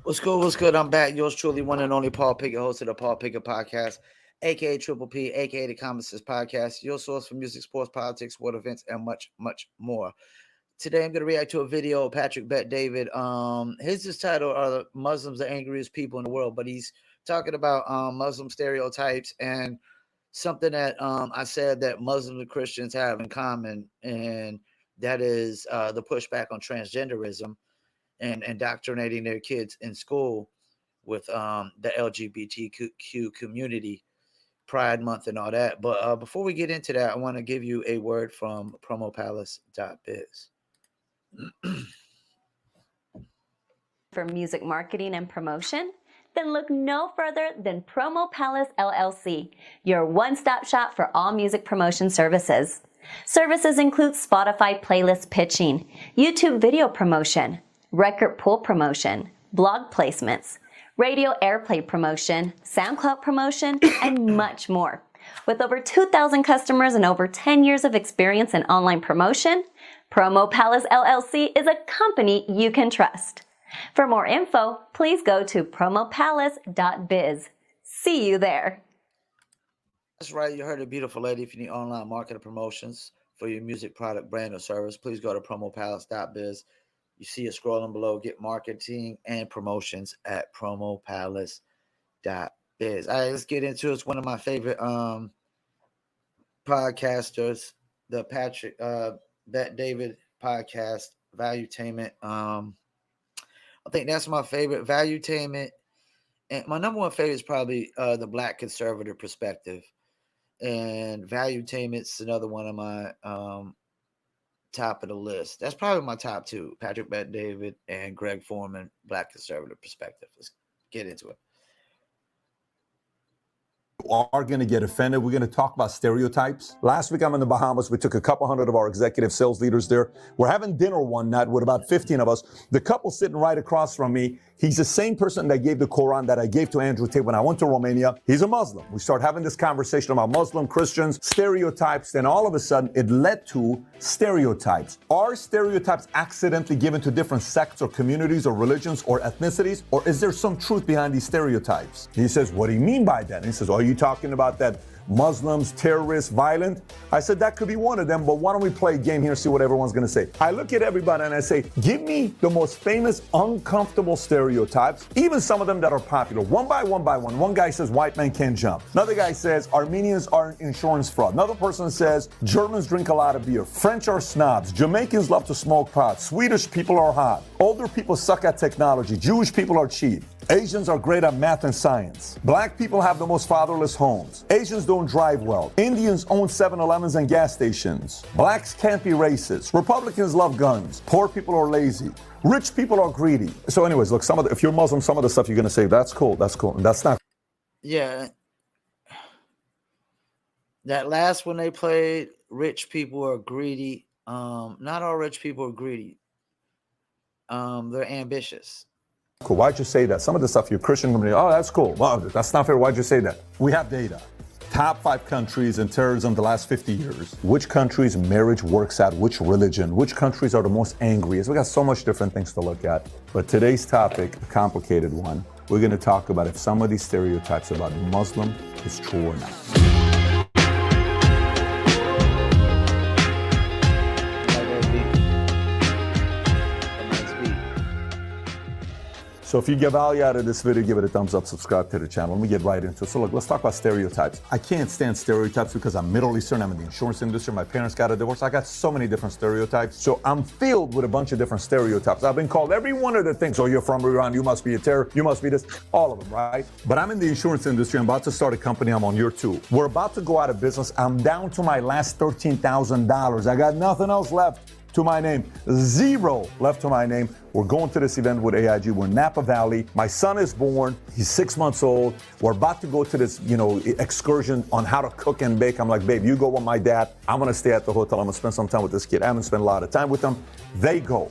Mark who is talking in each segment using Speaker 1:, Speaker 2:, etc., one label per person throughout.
Speaker 1: What's good? What's good? I'm back. Yours truly, one and only Paul Pickett, host of the Paul Pickett Podcast, aka Triple P, aka the Common Sense Podcast, your source for music, sports, politics, world events, and much, much more. Today, I'm going to react to a video of Patrick Bet David. His title are "Muslims the Angriest People in the World," but he's talking about Muslim stereotypes and something that I said that Muslims and Christians have in common, and that is the pushback on transgenderism and indoctrinating their kids in school with the LGBTQ community, Pride Month, and all that. But before we get into that, I want to give you a word from promopalace.biz.
Speaker 2: For music marketing and promotion? Then look no further than Promo Palace LLC, your one-stop shop for all music promotion services. Services include Spotify playlist pitching, YouTube video promotion, record pool promotion, blog placements, radio airplay promotion, SoundCloud promotion, and much more. With over 2,000 customers and over 10 years of experience in online promotion, Promo Palace LLC is a company you can trust. For more info, please go to promopalace.biz. See you there.
Speaker 1: That's right. You heard a beautiful lady. If you need online marketing promotions for your music product, brand, or service, please go to promopalace.biz. You see it scrolling below. Get marketing and promotions at promopalace.biz. All right, let's get into it. It's one of my favorite podcasters, the Patrick Bet David podcast, Valuetainment. I think that's my favorite, Valuetainment. And my number one favorite is probably the Black Conservative Perspective. And Valuetainment's another one of my top of the list. That's probably my top two, Patrick Bet David and Greg Foreman, Black Conservative Perspective. Let's get into it.
Speaker 3: Are going to get offended. We're going to talk about stereotypes. Last week I'm in the Bahamas. We took a couple hundred of our executive sales leaders there. We're having dinner one night with about 15 of us. The couple sitting right across from me, he's the same person that gave the Quran that I gave to Andrew Tate when I went to Romania. He's a Muslim. We start having this conversation about Muslim, Christians, stereotypes. Then all of a sudden it led to stereotypes. Are stereotypes accidentally given to different sects or communities or religions or ethnicities? Or is there some truth behind these stereotypes? He says, what do you mean by that? And he says, are you talking about that Muslims, terrorists, violent? I said, that could be one of them, but why don't we play a game here and see what everyone's going to say? I look at everybody and I say, give me the most famous, uncomfortable stereotypes, even some of them that are popular, one by one by one. One guy says, white man can't jump. Another guy says, Armenians are insurance fraud. Another person says, Germans drink a lot of beer. French are snobs. Jamaicans love to smoke pot. Swedish people are hot. Older people suck at technology. Jewish people are cheap. Asians are great at math and science. Black people have the most fatherless homes. Asians don't drive well. Indians own 7-Elevens and gas stations. Blacks can't be racist. Republicans love guns. Poor people are lazy. Rich people are greedy. So anyways, look, if you're Muslim, some of the stuff you're going to say, that's cool. That's cool. And that's not.
Speaker 1: Yeah. That last one they played, rich people are greedy. Not all rich people are greedy. They're ambitious.
Speaker 3: Cool. Why'd you say that? Some of the stuff your Christian community, oh, that's cool. Wow, that's not fair. Why'd you say that? We have data. Top 5 countries in terrorism the last 50 years. Which countries marriage works at, which religion, which countries are the most angriest. We got so much different things to look at. But today's topic, a complicated one, we're going to talk about if some of these stereotypes about Muslim is true or not. So if you get value out of this video, give it a thumbs up, subscribe to the channel. Let me get right into it. So look, let's talk about stereotypes. I can't stand stereotypes because I'm Middle Eastern, I'm in the insurance industry, my parents got a divorce. I got so many different stereotypes. So I'm filled with a bunch of different stereotypes. I've been called every one of the things. Oh, you're from Iran, you must be a terror, you must be this, all of them, right? But I'm in the insurance industry. I'm about to start a company. I'm on year 2. We're about to go out of business. I'm down to my last $13,000. I got nothing else left to my name. Zero left to my name. We're going to this event with AIG. We're in Napa Valley. My son is born. He's 6 months old. We're about to go to this, excursion on how to cook and bake. I'm like, babe, you go with my dad. I'm going to stay at the hotel. I'm going to spend some time with this kid. I haven't spent a lot of time with them. They go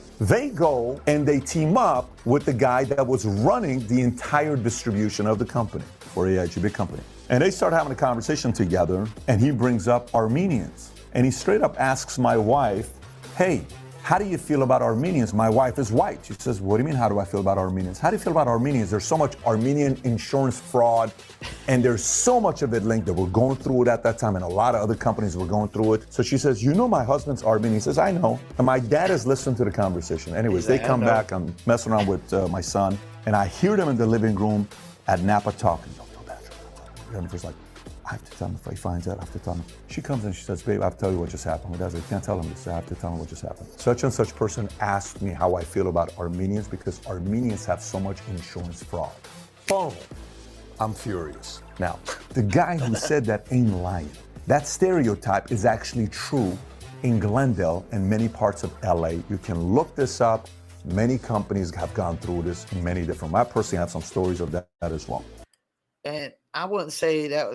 Speaker 3: and they team up with the guy that was running the entire distribution of the company for AIG, big company. And they start having a conversation together and he brings up Armenians. And he straight up asks my wife, hey, how do you feel about Armenians? My wife is white. She says, what do you mean, how do I feel about Armenians? How do you feel about Armenians? There's so much Armenian insurance fraud, and there's so much of it linked that we're going through it at that time, and a lot of other companies were going through it. So she says, you know my husband's Armenian. He saes, I know. And my dad is listening to the conversation. Anyways, they come back. I'm messing around with my son, and I hear them in the living room at Napa talking. Don't tell Patrick. And first like, I have to tell him if he finds out. I have to tell him. She comes in, she says, babe, I have to tell you what just happened. My dad's like, I can't tell him this. I have to tell him what just happened. Such and such person asked me how I feel about Armenians because Armenians have so much insurance fraud. Boom. I'm furious. Now, the guy who said that ain't lying. That stereotype is actually true in Glendale and many parts of LA. You can look this up. Many companies have gone through this in many different. I personally have some stories of that as well.
Speaker 1: And I wouldn't say that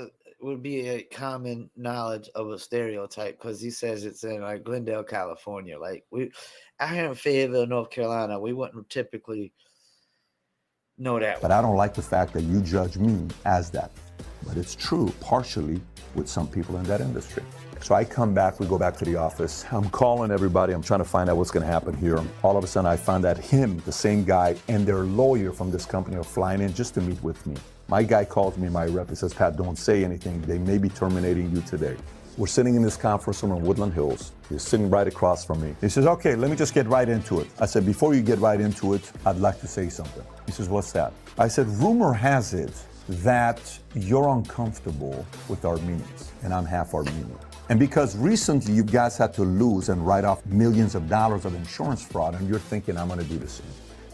Speaker 1: would be a common knowledge of a stereotype because he says it's in like Glendale, California. Like out here in Fayetteville, North Carolina, we wouldn't typically know that.
Speaker 3: But I don't like the fact that you judge me as that. But it's true, partially, with some people in that industry. So I come back, we go back to the office. I'm calling everybody. I'm trying to find out what's going to happen here. All of a sudden, I find that him, the same guy, and their lawyer from this company are flying in just to meet with me. My guy calls me, my rep, he says, Pat, don't say anything. They may be terminating you today. We're sitting in this conference room in Woodland Hills. He's sitting right across from me. He says, okay, let me just get right into it. I said, before you get right into it, I'd like to say something. He says, what's that? I said, rumor has it that you're uncomfortable with Armenians, and I'm half Armenian. And because recently you guys had to lose and write off millions of dollars of insurance fraud, and you're thinking I'm gonna do the same.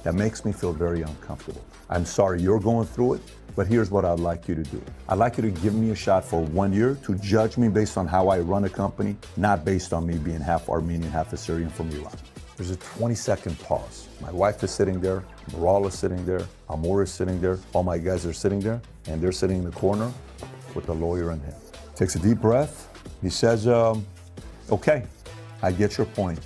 Speaker 3: That makes me feel very uncomfortable. I'm sorry you're going through it, but here's what I'd like you to do. I'd like you to give me a shot for 1 year to judge me based on how I run a company, not based on me being half Armenian, half Assyrian from Iran. There's a 20-second pause. My wife is sitting there, Maral is sitting there, Amor is sitting there, all my guys are sitting there, and they're sitting in the corner with the lawyer and him. Takes a deep breath. He says, okay, I get your point.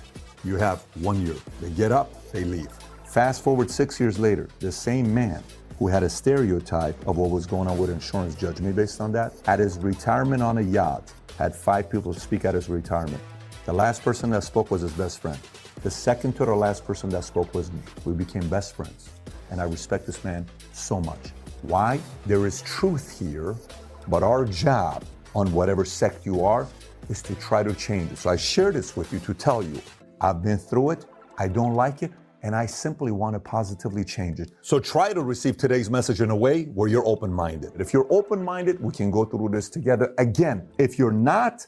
Speaker 3: You have 1 year. They get up, they leave. Fast forward 6 years later, the same man who had a stereotype of what was going on with insurance judged me based on that. At his retirement on a yacht, had 5 people speak at his retirement. The last person that spoke was his best friend. The second to the last person that spoke was me. We became best friends. And I respect this man so much. Why? There is truth here, but our job on whatever sect you are is to try to change it. So I share this with you to tell you, I've been through it, I don't like it, and I simply want to positively change it. So try to receive today's message in a way where you're open-minded. If you're open-minded, we can go through this together. Again, if you're not,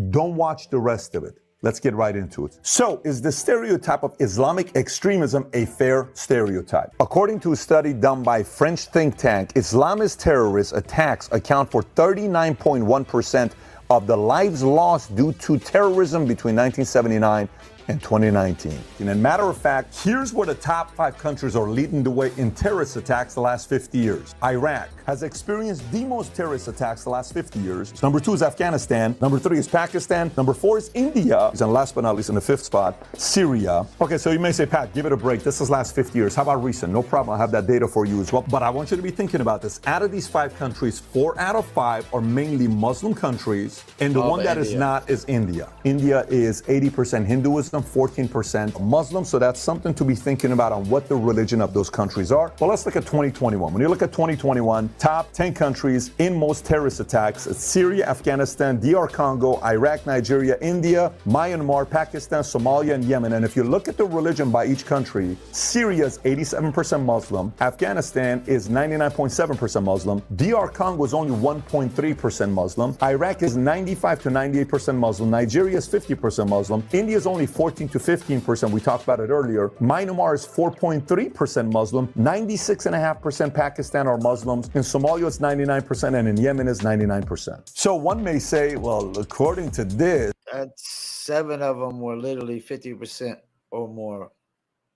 Speaker 3: don't watch the rest of it. Let's get right into it. So, is the stereotype of Islamic extremism a fair stereotype? According to a study done by French think tank, Islamist terrorist attacks account for 39.1% of the lives lost due to terrorism between 1979 and 2019. And as a matter of fact, here's where the top 5 countries are leading the way in terrorist attacks the last 50 years. Iraq has experienced the most terrorist attacks the last 50 years. Number 2 is Afghanistan. Number 3 is Pakistan. Number 4 is India. And last but not least, in the 5th spot, Syria. Okay, so you may say, Pat, give it a break. This is last 50 years. How about recent? No problem. I have that data for you as well. But I want you to be thinking about this. Out of these 5 countries, 4 out of 5 are mainly Muslim countries. And the one that is not is India. India is 80% Hinduism, 14% Muslim. So that's something to be thinking about on what the religion of those countries are. Well, let's look at 2021. When you look at 2021, top 10 countries in most terrorist attacks: Syria, Afghanistan, DR Congo, Iraq, Nigeria, India, Myanmar, Pakistan, Somalia, and Yemen. And if you look at the religion by each country, Syria is 87% Muslim, Afghanistan is 99.7% Muslim, DR Congo is only 1.3% Muslim, Iraq is 95 to 98% Muslim, Nigeria is 50% Muslim, India is only 14 to 15%, we talked about it earlier, Myanmar is 4.3% Muslim, 96.5% Pakistan are Muslims, in Somalia it's 99%, and in Yemen is 99%. So one may say, well, according to this,
Speaker 1: 7 of them were literally 50% or more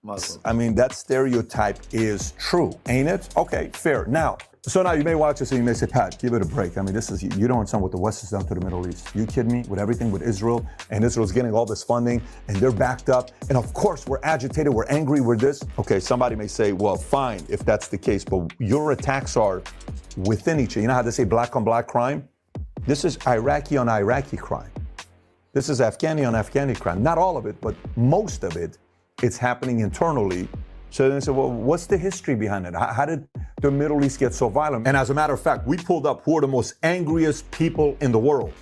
Speaker 1: Muslims.
Speaker 3: I mean, that stereotype is true, ain't it? Okay, fair. Now you may watch this and you may say, Pat, give it a break. I mean, you don't understand what the West has done to the Middle East. You kidding me? With everything with Israel, and Israel's getting all this funding, and they're backed up. And of course, we're agitated, we're angry with this. Okay, somebody may say, well, fine, if that's the case, but your attacks are within each other. You know how they say black on black crime? This is Iraqi on Iraqi crime. This is Afghani on Afghani crime. Not all of it, but most of it, it's happening internally. So then they said, well, what's the history behind it? How did the Middle East get so violent? And as a matter of fact, we pulled up who are the most angriest people in the world.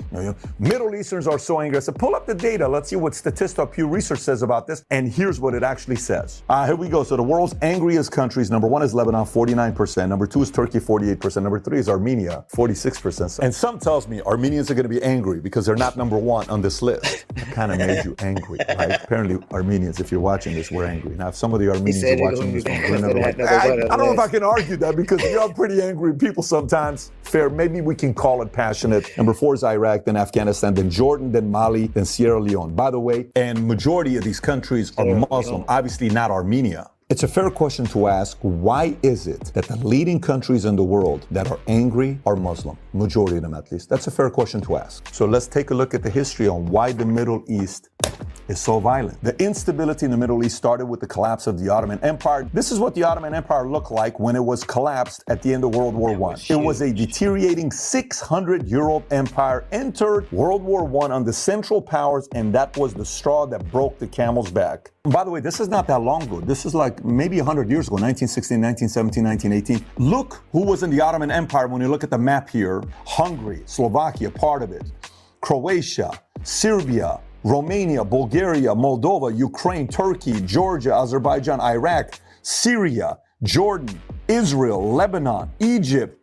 Speaker 3: Middle Easterns are so angry. I said, pull up the data. Let's see what Statista Pew Research says about this. And here's what it actually says. Here we go. So the world's angriest countries, number one is Lebanon, 49%. Number two is Turkey, 48%. Number three is Armenia, 46%. And some tells me Armenians are going to be angry because they're not number one on this list. It kind of made you angry, right? Apparently Armenians, if you're watching this, we're angry. Now, if some of the Armenians are watching this one, like, I don't know if I can argue that because you're pretty angry people sometimes. Fair, maybe we can call it passionate. Number four is Iraq, then Afghanistan, then Jordan, then Mali, then Sierra Leone. By the way, and majority of these countries are Muslim, obviously not Armenia. It's a fair question to ask, why is it that the leading countries in the world that are angry are Muslim? Majority of them at least. That's a fair question to ask. So let's take a look at the history on why the Middle East is so violent. The instability in the Middle East started with the collapse of the Ottoman Empire. This is what the Ottoman Empire looked like when it was collapsed at the end of World War I. It was a deteriorating 600-year-old empire, entered World War I on the Central Powers, and that was the straw that broke the camel's back. And by the way, this is not that long ago. This is like maybe 100 years ago, 1916, 1917, 1918. Look who was in the Ottoman Empire when you look at the map here. Hungary, Slovakia, part of it. Croatia, Serbia, Romania, Bulgaria, Moldova, Ukraine, Turkey, Georgia, Azerbaijan, Iraq, Syria, Jordan, Israel, Lebanon, Egypt.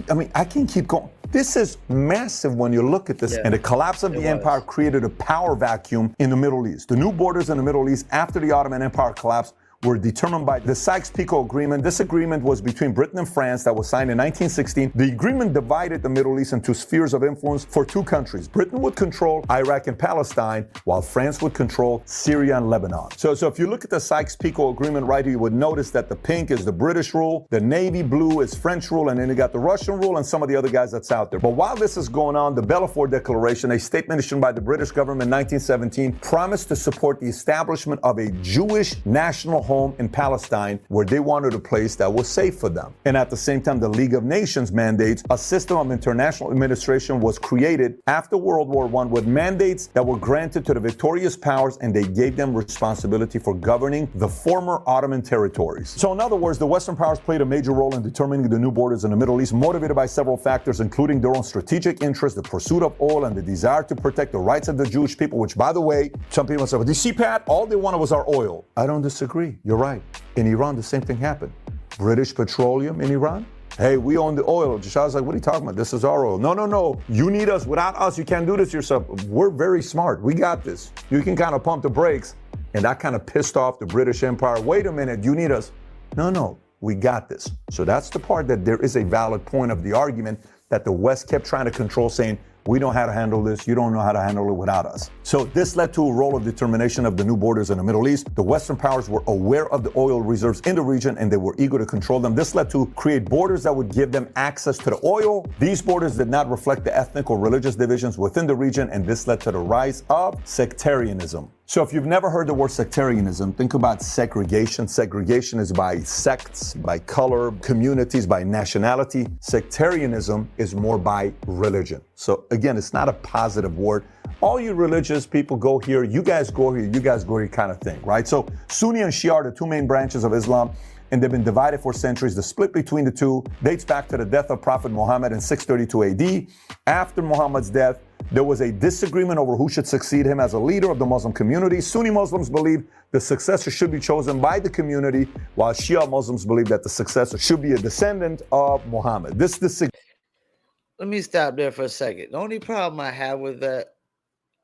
Speaker 3: I mean, I can keep going. This is massive when you look at this. Yeah, and the collapse of the empire created a power vacuum in the Middle East. The new borders in the Middle East after the Ottoman Empire collapsed were determined by the Sykes-Picot Agreement. This agreement was between Britain and France that was signed in 1916. The agreement divided the Middle East into spheres of influence for two countries. Britain would control Iraq and Palestine, while France would control Syria and Lebanon. So if you look at the Sykes-Picot Agreement right here, you would notice that the pink is the British rule, the navy blue is French rule, and then you got the Russian rule and some of the other guys that's out there. But while this is going on, the Balfour Declaration, a statement issued by the British government in 1917, promised to support the establishment of a Jewish national home in Palestine, where they wanted a place that was safe for them. And at the same time, the League of Nations mandates a system of international administration was created after World War I with mandates that were granted to the victorious powers, and they gave them responsibility for governing the former Ottoman territories. So in other words, the Western powers played a major role in determining the new borders in the Middle East, motivated by several factors, including their own strategic interests, the pursuit of oil, and the desire to protect the rights of the Jewish people, which, by the way, some people say, well, do you see, Pat? All they wanted was our oil. I don't disagree. You're right. In Iran, the same thing happened. British Petroleum in Iran. Hey, we own the oil. Shah's like, what are you talking about? This is our oil. No. You need us. Without us, you can't do this yourself. We're very smart. We got this. You can kind of pump the brakes. And that kind of pissed off the British Empire. Wait a minute. You need us. No. We got this. So that's the part that there is a valid point of the argument that the West kept trying to control, saying, we know how to handle this. You don't know how to handle it without us. So this led to a role of determination of the new borders in the Middle East. The Western powers were aware of the oil reserves in the region, and they were eager to control them. This led to create borders that would give them access to the oil. These borders did not reflect the ethnic or religious divisions within the region, and this led to the rise of sectarianism. So if you've never heard the word sectarianism, think about segregation. Segregation is by sects, by color, communities, by nationality. Sectarianism is more by religion. So again, it's not a positive word. All you religious people go here, you guys go here, you guys go here kind of thing, right? So Sunni and Shia are the two main branches of Islam, and they've been divided for centuries. The split between the two dates back to the death of Prophet Muhammad in 632 AD. After Muhammad's death, there was a disagreement over who should succeed him as a leader of the Muslim community. Sunni Muslims believe the successor should be chosen by the community, while Shia Muslims believe that the successor should be a descendant of Muhammad.
Speaker 1: Let me stop there for a second. The only problem I have with that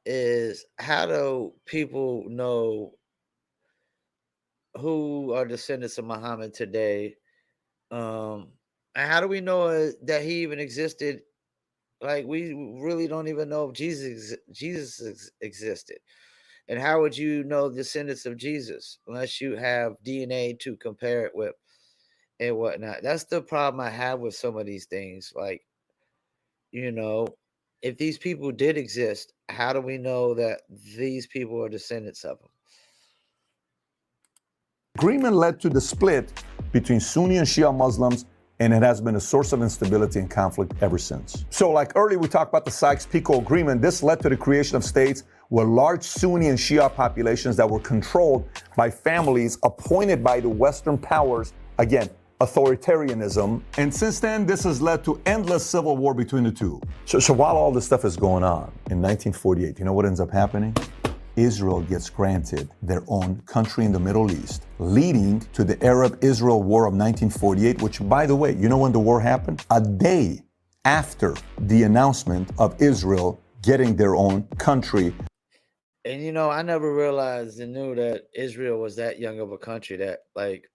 Speaker 1: is, how do people know who are descendants of Muhammad today? And how do we know that he even existed? Like, we really don't even know if Jesus existed. And how would you know descendants of Jesus unless you have DNA to compare it with and whatnot? That's the problem I have with some of these things. Like, if these people did exist, how do we know that these people are descendants of them?
Speaker 3: Agreement led to the split between Sunni and Shia Muslims and it has been a source of instability and conflict ever since. So like earlier we talked about the Sykes-Picot Agreement, this led to the creation of states with large Sunni and Shia populations that were controlled by families appointed by the Western powers, again, authoritarianism. And since then, this has led to endless civil war between the two. So while all this stuff is going on, in 1948, you know what ends up happening? Israel gets granted their own country in the Middle East, leading to the Arab-Israel War of 1948, which, by the way, you know when the war happened? A day after the announcement of Israel getting their own country.
Speaker 1: And, you know, I never realized and knew that Israel was that young of a country that, like,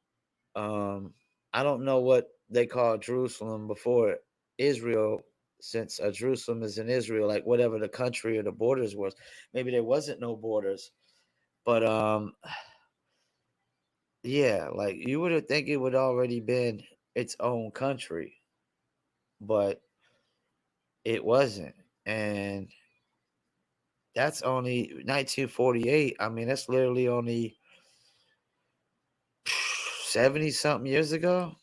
Speaker 1: I don't know what they called Jerusalem before Israel, since Jerusalem is in Israel, like whatever the country or the borders was. Maybe there wasn't no borders. But yeah, like you would have think it would already been its own country. But it wasn't. And that's only 1948. I mean, that's literally only 70-something years ago.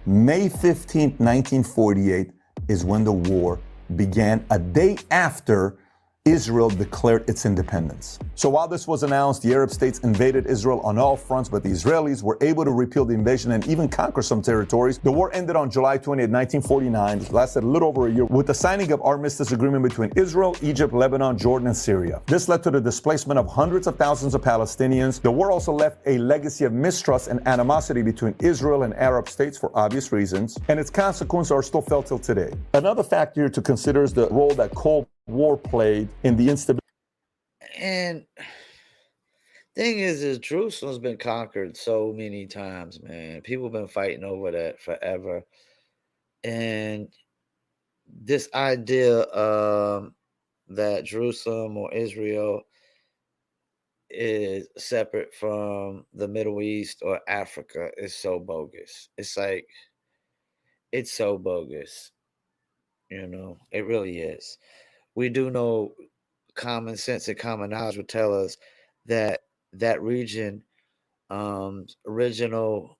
Speaker 3: May 15th, 1948 is when the war began, a day after Israel declared its independence. So while this was announced, the Arab states invaded Israel on all fronts, but the Israelis were able to repeal the invasion and even conquer some territories. The war ended on July 20th, 1949. It lasted a little over a year with the signing of armistice agreement between Israel, Egypt, Lebanon, Jordan, and Syria. This led to the displacement of hundreds of thousands of Palestinians. The war also left a legacy of mistrust and animosity between Israel and Arab states for obvious reasons, and its consequences are still felt till today. Another factor here to consider is the role that Cold War played in the instability.
Speaker 1: And thing is Jerusalem's been conquered so many times, man. People have been fighting over that forever. And this idea that Jerusalem or Israel is separate from the Middle East or Africa is so bogus. It's like, it's so bogus. You know, it really is. We do know common sense and common knowledge would tell us that that region, original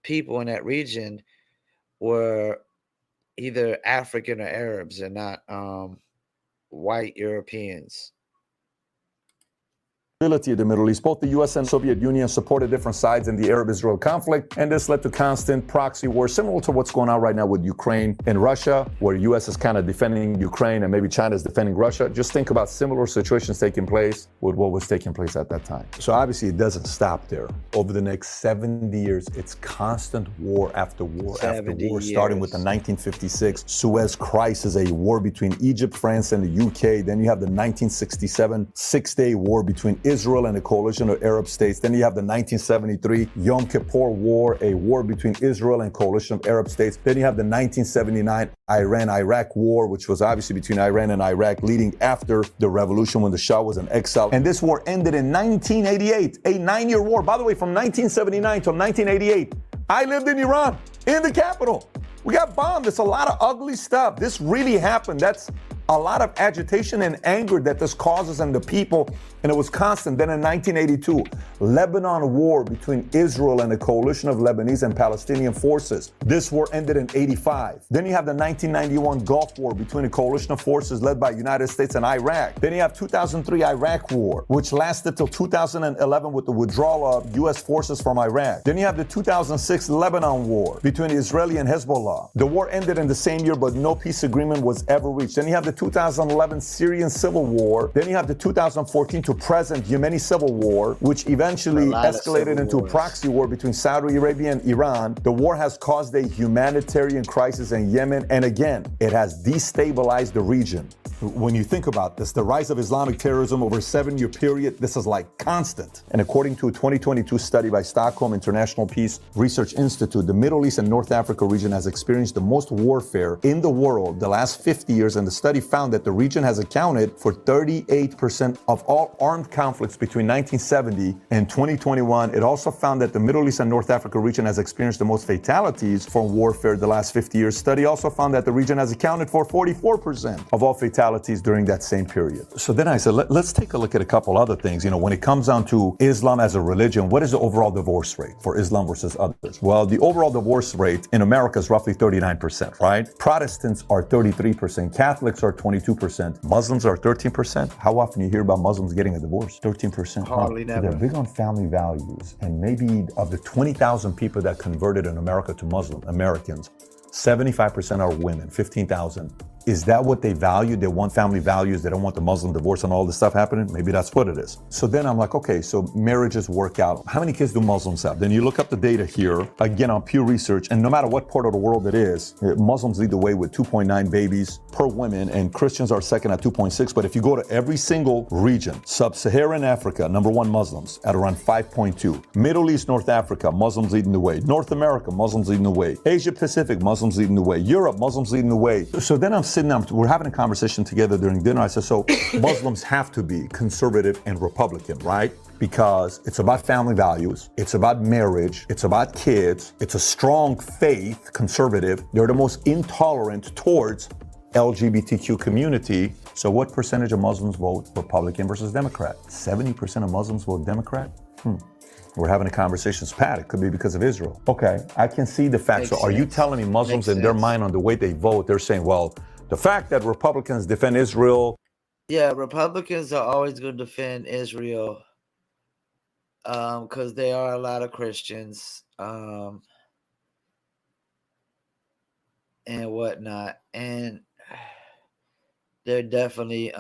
Speaker 1: people in that region were either African or Arabs and not white Europeans.
Speaker 3: Of the Middle East. Both the U.S. and Soviet Union supported different sides in the Arab-Israel conflict, and this led to constant proxy wars, similar to what's going on right now with Ukraine and Russia, where the U.S. is kind of defending Ukraine and maybe China is defending Russia. Just think about similar situations taking place with what was taking place at that time. So obviously it doesn't stop there. Over the next 70 years, it's constant war after war after war, starting with the 1956 Suez Crisis, a war between Egypt, France, and the UK. Then you have the 1967 Six-Day War between Israel and a coalition of Arab states. Then you have the 1973 Yom Kippur War, a war between Israel and a coalition of Arab states. Then you have the 1979 Iran-Iraq War, which was obviously between Iran and Iraq, leading after the revolution when the Shah was in exile. And this war ended in 1988, a 9-year war. By the way, from 1979 till 1988, I lived in Iran, in the capital. We got bombed. It's a lot of ugly stuff. This really happened. That's a lot of agitation and anger that this causes in the people, and it was constant. Then in 1982, Lebanon war between Israel and a coalition of Lebanese and Palestinian forces. This war ended in 85. Then you have the 1991 Gulf War between a coalition of forces led by United States and Iraq. Then you have 2003 Iraq War, which lasted till 2011 with the withdrawal of U.S. forces from Iraq. Then you have the 2006 Lebanon War between Israeli and Hezbollah. The war ended in the same year, but no peace agreement was ever reached. Then you have the 2011 Syrian Civil War. Then you have the 2014 to present Yemeni Civil War, which eventually escalated into a proxy war between Saudi Arabia and Iran. The war has caused a humanitarian crisis in Yemen, and again, it has destabilized the region. When you think about this, the rise of Islamic terrorism over a 7-year period, this is like constant. And according to a 2022 study by Stockholm International Peace Research Institute, the Middle East and North Africa region has experienced the most warfare in the world the last 50 years, and the study found that the region has accounted for 38% of all armed conflicts between 1970 and 2021. It also found that the Middle East and North Africa region has experienced the most fatalities from warfare the last 50 years. Study also found that the region has accounted for 44% of all fatalities realities during that same period. So then I said, let's take a look at a couple other things. When it comes down to Islam as a religion, what is the overall divorce rate for Islam versus others? Well, the overall divorce rate in America is roughly 39%, right? Protestants are 33%, Catholics are 22%, Muslims are 13%. How often do you hear about Muslims getting a divorce? 13%.
Speaker 1: Hardly never.
Speaker 3: They're big on family values, and maybe of the 20,000 people that converted in America to Muslim Americans, 75% are women, 15,000. Is that what they value? They want family values. They don't want the Muslim divorce and all this stuff happening. Maybe that's what it is. So then I'm like, okay, so marriages work out. How many kids do Muslims have? Then you look up the data here, again, on Pew Research, and no matter what part of the world it is, Muslims lead the way with 2.9 babies per woman, and Christians are second at 2.6. But if you go to every single region, Sub-Saharan Africa, number one Muslims at around 5.2. Middle East, North Africa, Muslims leading the way. North America, Muslims leading the way. Asia Pacific, Muslims leading the way. Europe, Muslims leading the way. So then I'm sitting down, we're having a conversation together during dinner. I said, so Muslims have to be conservative and Republican, right? Because it's about family values, it's about marriage, it's about kids, it's a strong faith, conservative. They're the most intolerant towards LGBTQ community. So what percentage of Muslims vote Republican versus Democrat? 70% of Muslims vote Democrat? We're having a conversation. Pat, it could be because of Israel. Okay, I can see the facts. So are you telling me Muslims in their mind on the way they vote, they're saying, well, the fact that Republicans defend Israel.
Speaker 1: Yeah, Republicans are always going to defend Israel because there are a lot of Christians and whatnot. And they're definitely,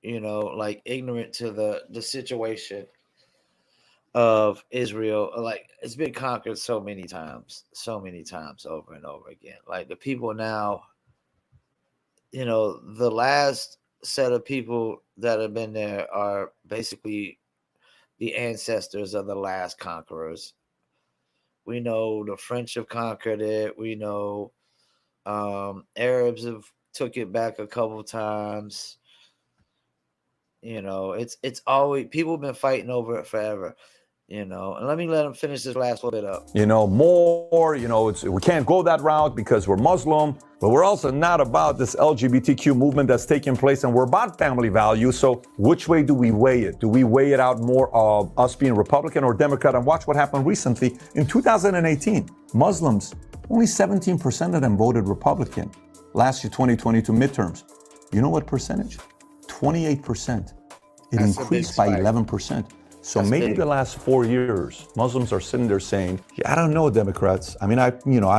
Speaker 1: like ignorant to the situation of Israel. Like, it's been conquered so many times over and over again. Like, the people now, the last set of people that have been there are basically the ancestors of the last conquerors. We know the French have conquered it. We know Arabs have took it back a couple times. It's always, people have been fighting over it forever. And let them finish this last little bit up.
Speaker 3: We can't go that route because we're Muslim, but we're also not about this LGBTQ movement that's taking place, and we're about family values. So which way do we weigh it? Do we weigh it out more of us being Republican or Democrat? And watch what happened recently. In 2018, Muslims, only 17% of them voted Republican. Last year, 2022 midterms. You know what percentage? 28%. It increased by 11%. So that's maybe big. The last 4 years, Muslims are sitting there saying, I don't know, Democrats. I mean, I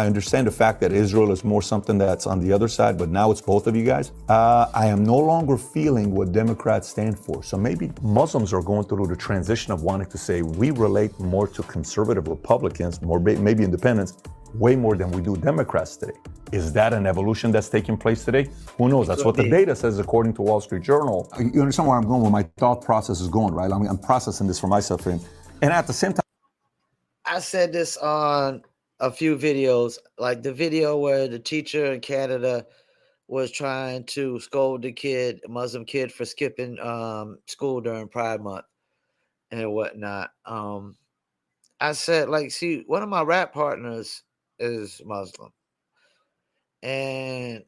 Speaker 3: understand the fact that Israel is more something that's on the other side, but now it's both of you guys. I am no longer feeling what Democrats stand for. So maybe Muslims are going through the transition of wanting to say, we relate more to conservative Republicans, more maybe independents, way more than we do Democrats today. Is that an evolution that's taking place today? Who knows? That's what the data says, according to Wall Street Journal. You understand where I'm going, where my thought process is going, right? I mean, I'm processing this for myself. And at the same time,
Speaker 1: I said this on a few videos, like the video where the teacher in Canada was trying to scold the Muslim kid for skipping school during Pride Month and whatnot. I said, see, one of my rap partners is Muslim. And,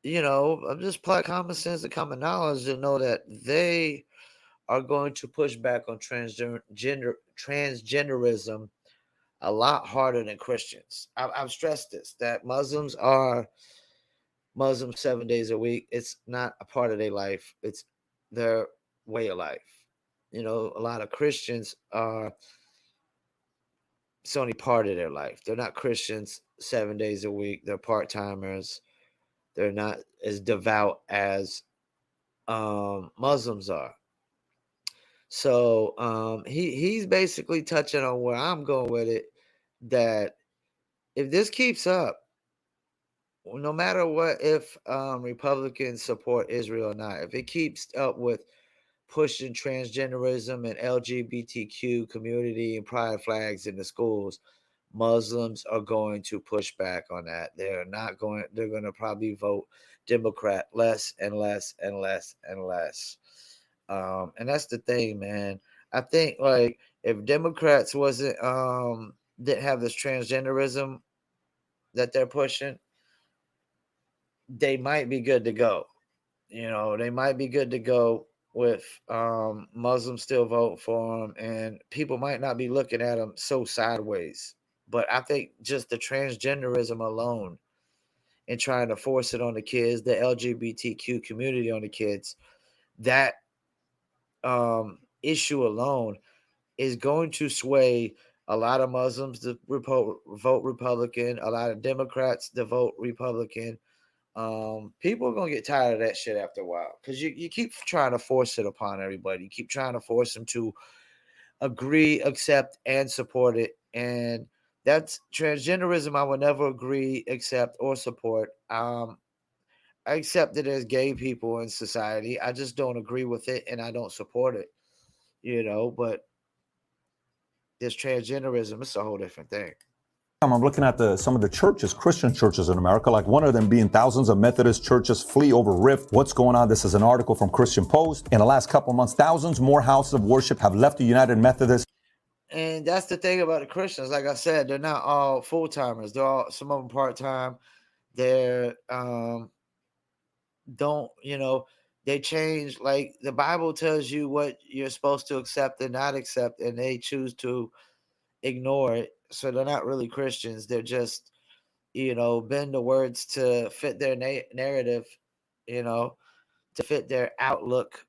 Speaker 1: I'm just applying common sense and common knowledge to know that they are going to push back on transgenderism a lot harder than Christians. I've stressed this, that Muslims are Muslim 7 days a week. It's not a part of their life. It's their way of life. A lot of Christians it's only part of their life. They're not Christians 7 days a week. They're part-timers. They're not as devout as Muslims are. So he's basically touching on where I'm going with it, that if this keeps up, no matter what, if Republicans support Israel or not, if it keeps up with pushing transgenderism and LGBTQ community and pride flags in the schools, Muslims are going to push back on that. They're going to probably vote Democrat less and less and less and less. And that's the thing, man. I think, like, if Democrats didn't have this transgenderism that they're pushing, they might be good to go. They might be good to go with Muslims still vote for them, and people might not be looking at them so sideways. But I think just the transgenderism alone and trying to force it on the kids, the LGBTQ community on the kids, that issue alone is going to sway a lot of Muslims to vote Republican, a lot of Democrats to vote Republican. People are gonna get tired of that shit after a while because you keep trying to force it upon everybody. You keep trying to force them to agree, accept, and support it. And that's transgenderism. I would never agree, accept, or support. I accept it as gay people in society. I just don't agree with it, and I don't support it. But this transgenderism, it's a whole different thing.
Speaker 3: I'm looking at some of the churches, Christian churches in America, like one of them being thousands of Methodist churches flee over rift. What's going on? This is an article from Christian Post. In the last couple of months, thousands more houses of worship have left the United Methodist.
Speaker 1: And that's the thing about the Christians. Like I said, they're not all full-timers. They're all, some of them part-time. They're they change. Like the Bible tells you what you're supposed to accept and not accept, and they choose to ignore it. So they're not really Christians. They're just, bend the words to fit their narrative, to fit their outlook.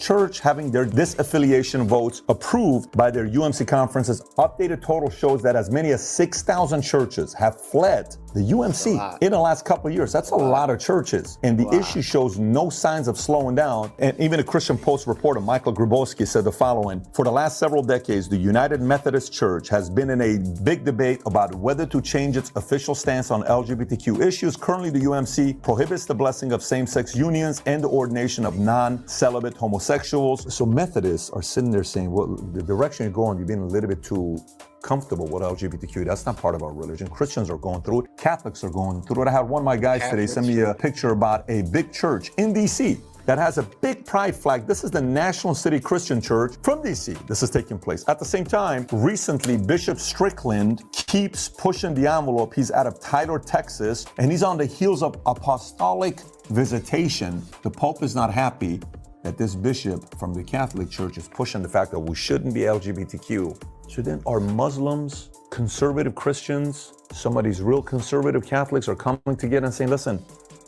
Speaker 3: Church having their disaffiliation votes approved by their UMC conferences. Updated total shows that as many as 6,000 churches have fled the UMC in the last couple of years. That's a lot of churches. And the issue shows no signs of slowing down. And even a Christian Post reporter, Michael Grabowski, said the following: for the last several decades, the United Methodist Church has been in a big debate about whether to change its official stance on LGBTQ issues. Currently, the UMC prohibits the blessing of same-sex unions and the ordination of non-celibate homosexuals. So Methodists are sitting there saying, well, the direction you're going, you've been a little bit too comfortable with LGBTQ. That's not part of our religion. Christians are going through it. Catholics are going through it. I had one of my guys today send me a picture about a big church in D.C. that has a big pride flag. This is the National City Christian Church from D.C. This is taking place. At the same time, recently, Bishop Strickland keeps pushing the envelope. He's out of Tyler, Texas, and he's on the heels of apostolic visitation. The Pope is not happy that this bishop from the Catholic Church is pushing the fact that we shouldn't be LGBTQ. So then are Muslims, conservative Christians, some of these real conservative Catholics are coming together and saying, listen,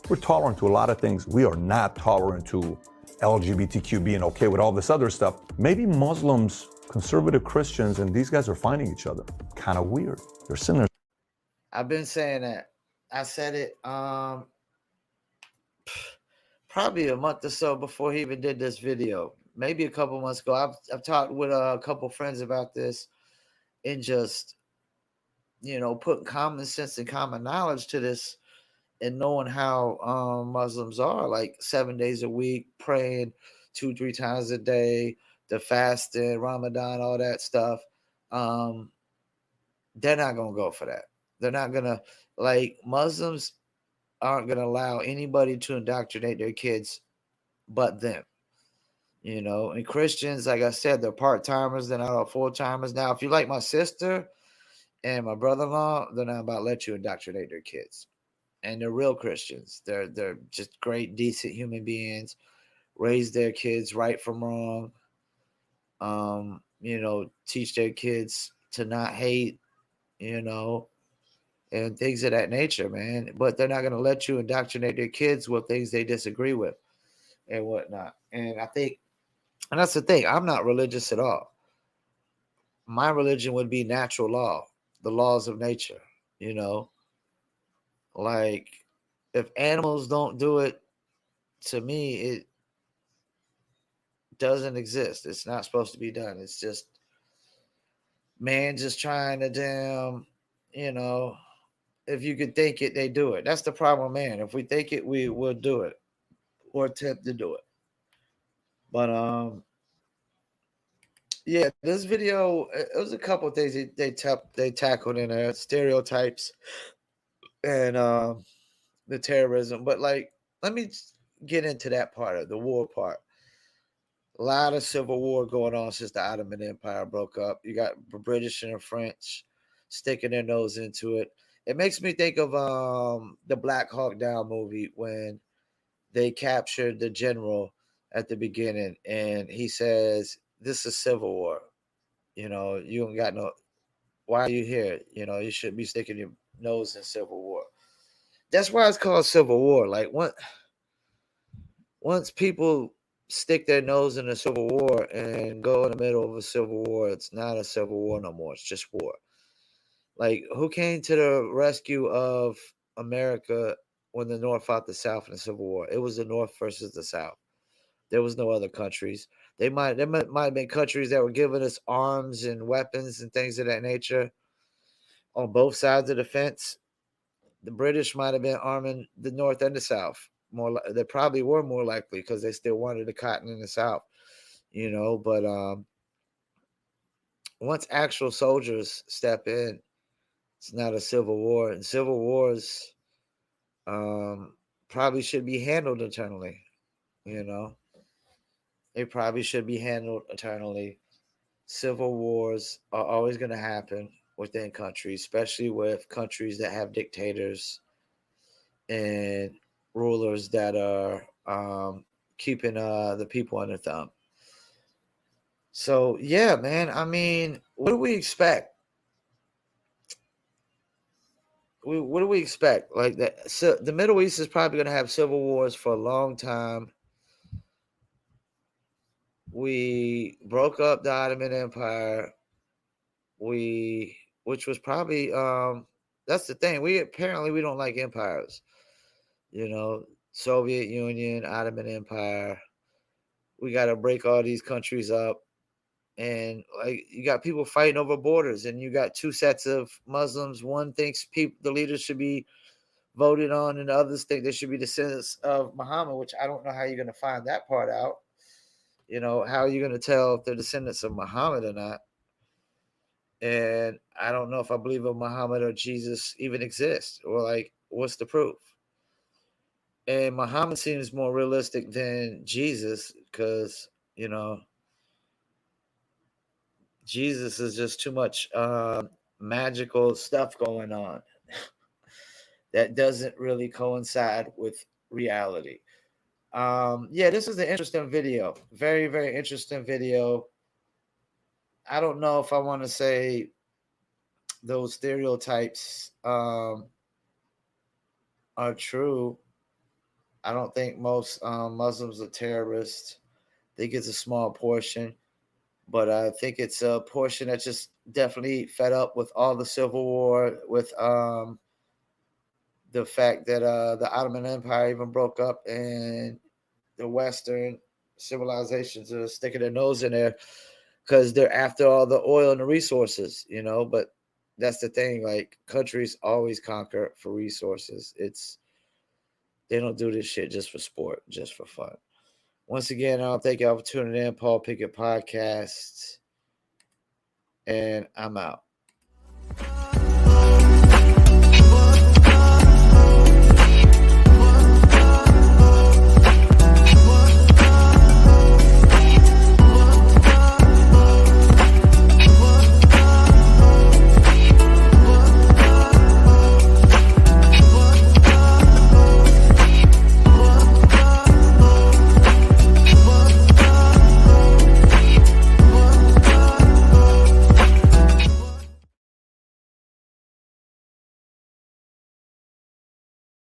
Speaker 3: we're tolerant to a lot of things. We are not tolerant to LGBTQ being okay with all this other stuff. Maybe Muslims, conservative Christians, and these guys are finding each other. Kind of weird. They're similar.
Speaker 1: I've been saying that. I said it probably a month or so before he even did this video. Maybe a couple months ago. I've talked with a couple friends about this and just, putting common sense and common knowledge to this and knowing how Muslims are, like 7 days a week, praying 2-3 times a day, the fasting, Ramadan, all that stuff. They're not going to go for that. They're not going to, Muslims aren't going to allow anybody to indoctrinate their kids but them. And Christians, like I said, they're part-timers. They're not all full-timers. Now, if you like my sister and my brother-in-law, they're not about to let you indoctrinate their kids. And they're real Christians. They're just great, decent human beings, raise their kids right from wrong, teach their kids to not hate, and things of that nature, man. But they're not going to let you indoctrinate their kids with things they disagree with and whatnot. And I think, and that's the thing, I'm not religious at all. My religion would be natural law, the laws of nature, Like, if animals don't do it, to me, it doesn't exist. It's not supposed to be done. It's just man just trying to damn, if you could think it, they do it. That's the problem, man. If we think it, we will do it or attempt to do it. But yeah, this video, it was a couple of things they tackled in there, stereotypes and the terrorism. But let me get into that part of the war part. A lot of civil war going on since the Ottoman Empire broke up. You got the British and the French sticking their nose into it. It makes me think of the Black Hawk Down movie when they captured the general at the beginning, and he says, "This is civil war. You know, you ain't got no. Why are you here? You know, you shouldn't be sticking your nose in civil war." That's why it's called civil war. Like once people stick their nose in a civil war and go in the middle of a civil war, it's not a civil war no more. It's just war. Like, who came to the rescue of America when the North fought the South in the Civil War? It was the North versus the South. There was no other countries. There might have been countries that were giving us arms and weapons and things of that nature on both sides of the fence. The British might have been arming the North and the South. They probably were more likely because they still wanted the cotton in the South, you know. But once actual soldiers step in, it's not a civil war, and civil wars probably should be handled internally. You know, they probably should be handled internally. Civil wars are always going to happen within countries, especially with countries that have dictators and rulers that are keeping the people on their thumb. So yeah, man. I mean, what do we expect? What do we expect? Like that, so the Middle East is probably going to have civil wars for a long time. We broke up the Ottoman Empire. Which was probably that's the thing. We don't like empires. You know, Soviet Union, Ottoman Empire. We got to break all these countries up, and like you got people fighting over borders, and you got two sets of Muslims. One thinks the leaders should be voted on, and the others think they should be descendants of Muhammad. Which I don't know how you're going to find that part out. You know, how are you going to tell if they're descendants of Muhammad or not? And I don't know if I believe in Muhammad or Jesus even exists, or like, what's the proof? And Muhammad seems more realistic than Jesus because, you know, Jesus is just too much magical stuff going on that doesn't really coincide with reality. Yeah, this is an interesting video. Very, very interesting video. I don't know if I want to say those stereotypes are true. I don't think most Muslims are terrorists. I think it's a small portion, but I think it's a portion that's just definitely fed up with all the civil war, with the fact that the Ottoman Empire even broke up, and the Western civilizations are sticking their nose in there because they're after all the oil and the resources, you know. But that's the thing, like, countries always conquer for resources. They don't do this shit just for sport, just for fun. Once again, I'll thank y'all for tuning in. Paul Pickett Podcast, and I'm out.